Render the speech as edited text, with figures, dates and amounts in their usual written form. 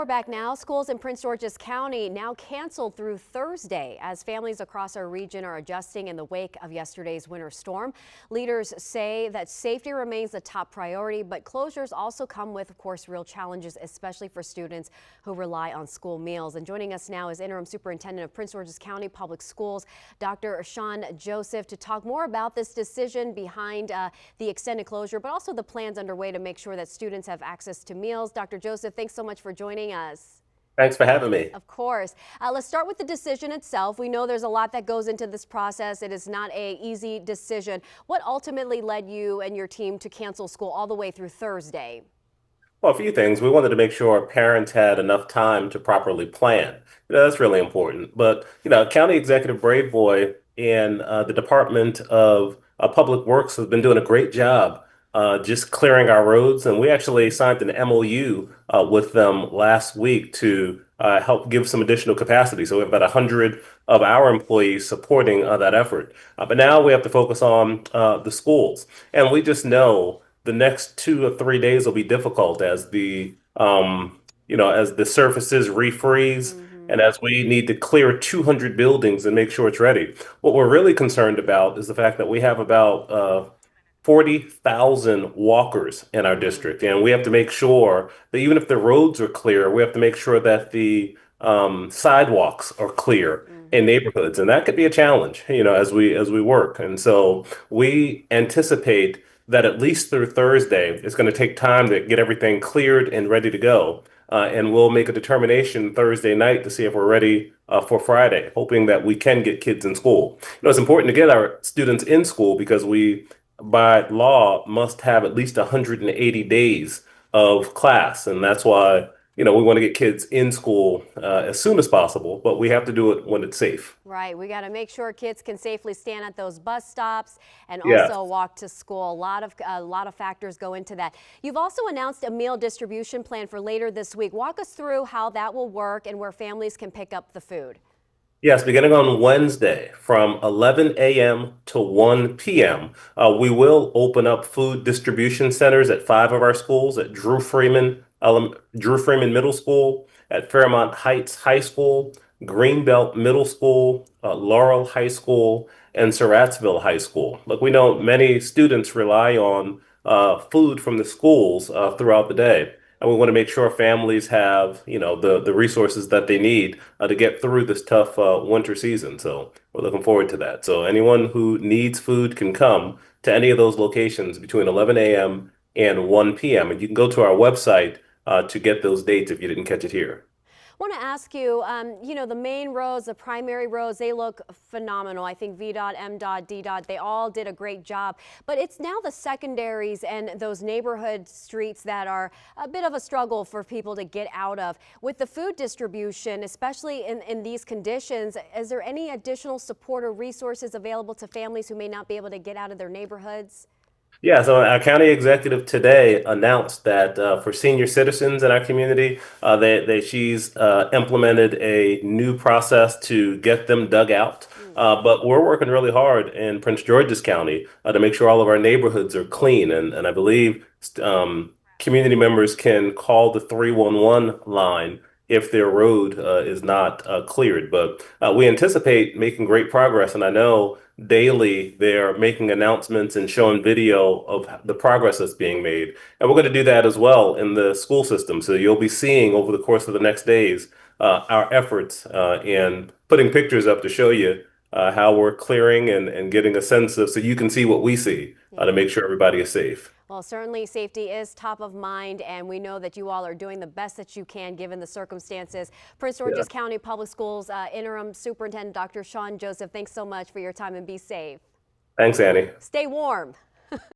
We're back now. Schools in Prince George's County now canceled through Thursday as families across our region are adjusting in the wake of yesterday's winter storm. Leaders say that safety remains the top priority, but closures also come with, of course, real challenges, especially for students who rely on school meals. And joining us now is Interim Superintendent of Prince George's County Public Schools, Dr. Sean Joseph, to talk more about this decision behind the extended closure, but also the plans underway to make sure that students have access to meals. Dr. Joseph, thanks so much for joining us. Thanks for having me. Of course. Let's start with the decision itself. We know there's a lot that goes into this process. It is not an easy decision. What ultimately led you and your team to cancel school all the way through Thursday? Well, a few things. We wanted to make sure parents had enough time to properly plan. That's really important. But, County Executive Brave Boy and the Department of Public Works has been doing a great job just clearing our roads. And we actually signed an MOU with them last week to help give some additional capacity. So we have about 100 of our employees supporting that effort. But now we have to focus on the schools. And we just know the next 2 or 3 days will be difficult as as the surfaces refreeze and as we need to clear 200 buildings and make sure it's ready. What we're really concerned about is the fact that we have about 40,000 walkers in our district, and we have to make sure that even if the roads are clear, we have to make sure that the sidewalks are clear in neighborhoods, and that could be a challenge, as we work. And so we anticipate that at least through Thursday, it's going to take time to get everything cleared and ready to go. And we'll make a determination Thursday night to see if we're ready for Friday, hoping that we can get kids in school. It's important to get our students in school because we, by law, must have at least 180 days of class. And that's why, we want to get kids in school as soon as possible, but we have to do it when it's safe. Right. We got to make sure kids can safely stand at those bus stops and Yes. also walk to school. A lot of factors go into that. You've also announced a meal distribution plan for later this week. Walk us through how that will work and where families can pick up the food. Yes, beginning on Wednesday from 11 a.m. to 1 p.m., we will open up food distribution centers at 5 of our schools at Drew Freeman Middle School, at Fairmont Heights High School, Greenbelt Middle School, Laurel High School, and Surrattsville High School. Look, we know many students rely on food from the schools throughout the day. And we want to make sure families have, the resources that they need to get through this tough winter season. So we're looking forward to that. So anyone who needs food can come to any of those locations between 11 a.m. and 1 p.m. And you can go to our website to get those dates if you didn't catch it here. I want to ask you, the main roads, the primary roads, they look phenomenal. I think VDOT, MDOT, DDOT, they all did a great job. But it's now the secondaries and those neighborhood streets that are a bit of a struggle for people to get out of. With the food distribution, especially in these conditions, is there any additional support or resources available to families who may not be able to get out of their neighborhoods? Yeah, so our county executive today announced that for senior citizens in our community, she's implemented a new process to get them dug out. But we're working really hard in Prince George's County to make sure all of our neighborhoods are clean. And I believe community members can call the 311 line if their road is not cleared. But we anticipate making great progress. And I know daily they're making announcements and showing video of the progress that's being made. And we're going to do that as well in the school system. So you'll be seeing over the course of the next days our efforts and putting pictures up to show you how we're clearing and getting a sense of so you can see what we see to make sure everybody is safe. Well, certainly safety is top of mind, and we know that you all are doing the best that you can given the circumstances. Prince George's County Public Schools Interim Superintendent Dr. Sean Joseph, thanks so much for your time and be safe. Thanks, Annie. Stay warm.